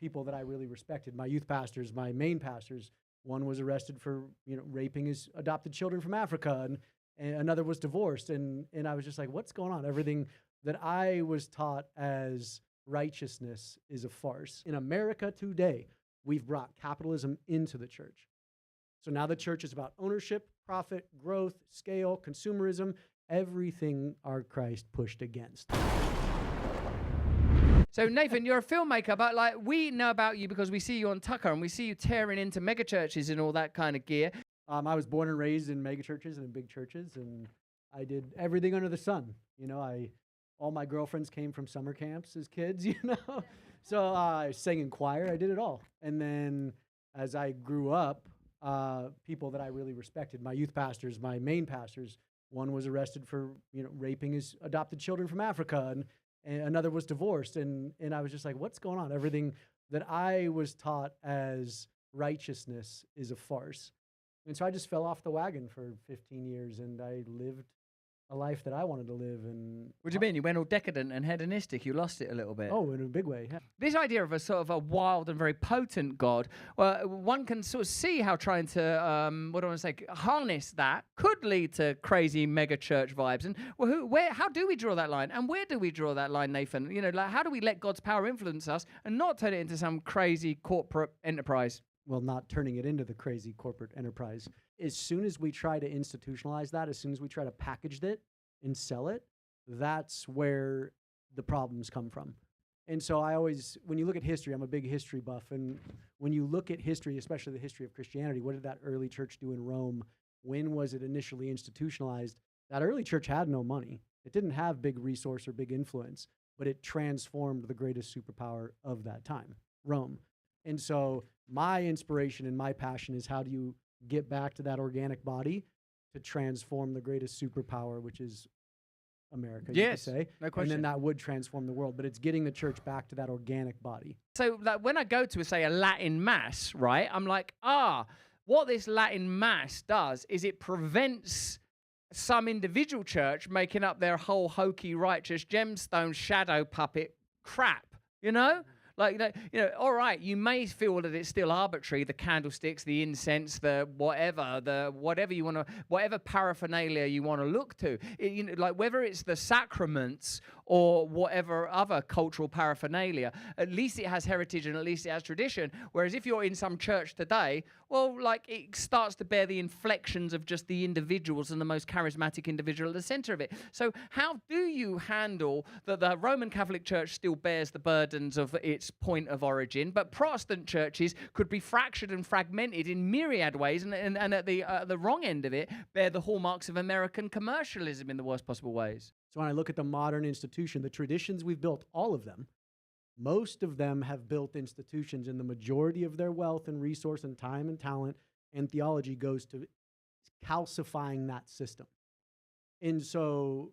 people that I really respected, my youth pastors, my main pastors. One was arrested for, raping his adopted children from Africa, and another was divorced. And I was just like, what's going on? Everything that I was taught as righteousness is a farce. In America today, we've brought capitalism into the church. So now the church is about ownership, profit, growth, scale, consumerism, everything our Christ pushed against. So Nathan, you're a filmmaker, but like we know about you because we see you on Tucker and we see you tearing into megachurches and all that kind of gear. I was born and raised in megachurches and in big churches, and I did everything under the sun. All my girlfriends came from summer camps as kids, So I sang in choir. I did it all. And then as I grew up, people that I really respected, my youth pastors, my main pastors, one was arrested for, raping his adopted children from Africa, and another was divorced. And I was just like, what's going on? Everything that I was taught as righteousness is a farce. And so I just fell off the wagon for 15 years, and I lived a life that I wanted to live. And what do you mean? You went all decadent and hedonistic. You lost it a little bit. Oh, in a big way. Yeah. This idea of a sort of a wild and very potent God, well, one can sort of see how trying to, harness that could lead to crazy mega church vibes. And how do we draw that line? And where do we draw that line, Nathan? How do we let God's power influence us and not turn it into some crazy corporate enterprise? Well, not turning it into the crazy corporate enterprise. As soon as we try to institutionalize that, as soon as we try to package it and sell it, that's where the problems come from. And so when you look at history, I'm a big history buff, and when you look at history, especially the history of Christianity, what did that early church do in Rome? When was it initially institutionalized? That early church had no money. It didn't have big resource or big influence, but it transformed the greatest superpower of that time, Rome. And so my inspiration and my passion is, how do you get back to that organic body to transform the greatest superpower, which is America, you could say. No question. And then that would transform the world. But it's getting the church back to that organic body. So when I go to, say, a Latin mass, right, I'm like, what this Latin mass does is it prevents some individual church making up their whole hokey, righteous, gemstone, shadow puppet crap, all right, you may feel that it's still arbitrary, the candlesticks, the incense, the whatever you want to, whatever paraphernalia you want to look to, whether it's the sacraments or whatever other cultural paraphernalia, at least it has heritage and at least it has tradition. Whereas if you're in some church today, well, it starts to bear the inflections of just the individuals and the most charismatic individual at the center of it. So how do you handle that the Roman Catholic Church still bears the burdens of its point of origin, but Protestant churches could be fractured and fragmented in myriad ways, and at the wrong end of it, bear the hallmarks of American commercialism in the worst possible ways? So when I look at the modern institution, the traditions we've built, all of them, most of them have built institutions, and the majority of their wealth and resource and time and talent and theology goes to calcifying that system. And so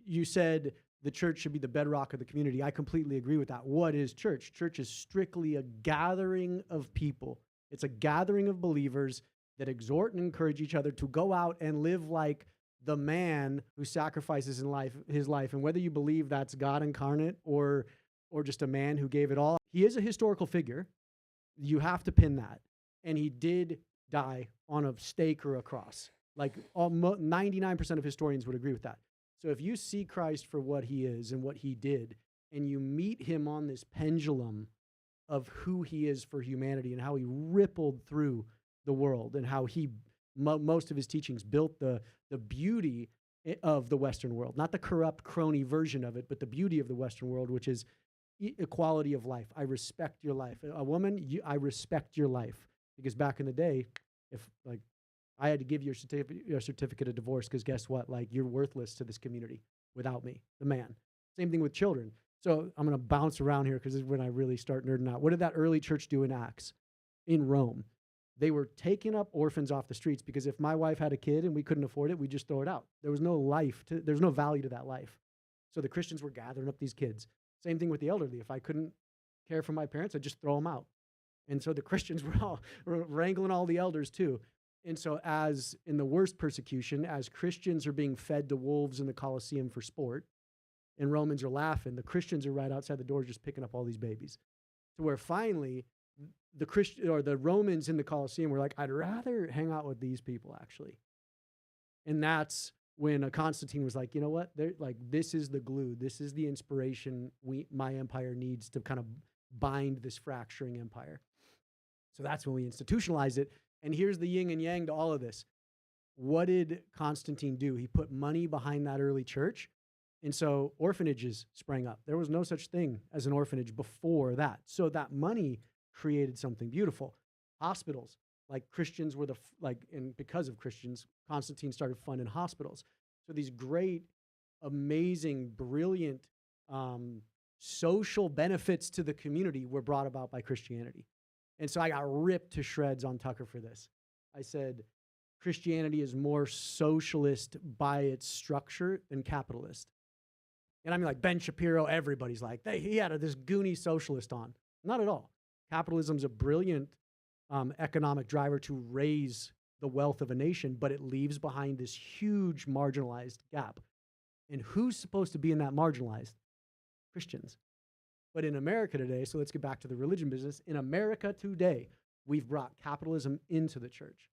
you said the church should be the bedrock of the community. I completely agree with that. What is church? Church is strictly a gathering of people. It's a gathering of believers that exhort and encourage each other to go out and live like the man who sacrifices his life. And whether you believe that's God incarnate or just a man who gave it all, he is a historical figure. You have to pin that. And he did die on a stake or a cross. 99% of historians would agree with that. So if you see Christ for what he is and what he did, and you meet him on this pendulum of who he is for humanity and how he rippled through the world and how he, most of his teachings built the beauty of the Western world, not the corrupt crony version of it, but the beauty of the Western world, which is equality of life. I respect your life. A woman, I respect your life. Because back in the day, if I had to give your certificate of divorce, because guess what? You're worthless to this community without me, the man. Same thing with children. So I'm going to bounce around here because this is when I really start nerding out. What did that early church do in Acts? In Rome, they were taking up orphans off the streets, because if my wife had a kid and we couldn't afford it, we'd just throw it out. There was no no value to that life. So the Christians were gathering up these kids. Same thing with the elderly. If I couldn't care for my parents, I'd just throw them out. And so the Christians were wrangling all the elders too. And so as in the worst persecution, as Christians are being fed to wolves in the Colosseum for sport, and Romans are laughing, the Christians are right outside the door just picking up all these babies. to where finally the Christian or the Romans in the Colosseum were like, I'd rather hang out with these people actually. And that's when Constantine was like, you know what? They're like, this is the glue. This is the inspiration my empire needs to kind of bind this fracturing empire. So that's when we institutionalized it. And here's the yin and yang to all of this. What did Constantine do? He put money behind that early church. And so orphanages sprang up. There was no such thing as an orphanage before that. So that money created something beautiful. Hospitals, like Christians were and because of Christians, Constantine started funding hospitals. So these great, amazing, brilliant social benefits to the community were brought about by Christianity. And so I got ripped to shreds on Tucker for this. I said, Christianity is more socialist by its structure than capitalist. And I mean, like Ben Shapiro, everybody's like, he had this goony socialist on. Not at all. Capitalism's a brilliant economic driver to raise the wealth of a nation, but it leaves behind this huge marginalized gap. And who's supposed to be in that marginalized? Christians. But in America today, so let's get back to the religion business. In America today, we've brought capitalism into the church.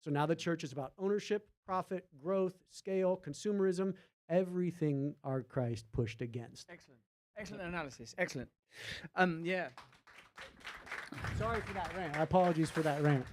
So now the church is about ownership, profit, growth, scale, consumerism, everything our Christ pushed against. Excellent. Excellent analysis. Excellent. Yeah. Sorry for that rant. Apologies for that rant.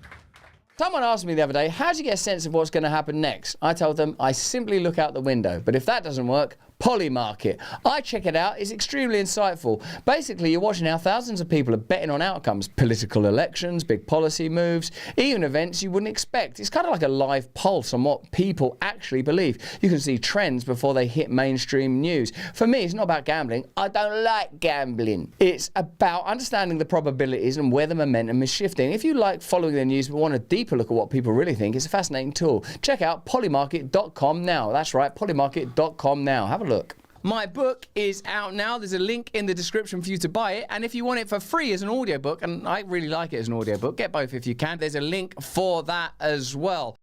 Someone asked me the other day, how do you get a sense of what's going to happen next? I told them, I simply look out the window. But if that doesn't work, Polymarket. I check it out. It's extremely insightful. Basically, you're watching how thousands of people are betting on outcomes. Political elections, big policy moves, even events you wouldn't expect. It's kind of like a live pulse on what people actually believe. You can see trends before they hit mainstream news. For me, it's not about gambling. I don't like gambling. It's about understanding the probabilities and where the momentum is shifting. If you like following the news but want a deeper look at what people really think, it's a fascinating tool. Check out polymarket.com now. That's right, polymarket.com now. Have a look. My book is out now. There's a link in the description for you to buy it. And if you want it for free as an audiobook, and I really like it as an audiobook, get both if you can. There's a link for that as well.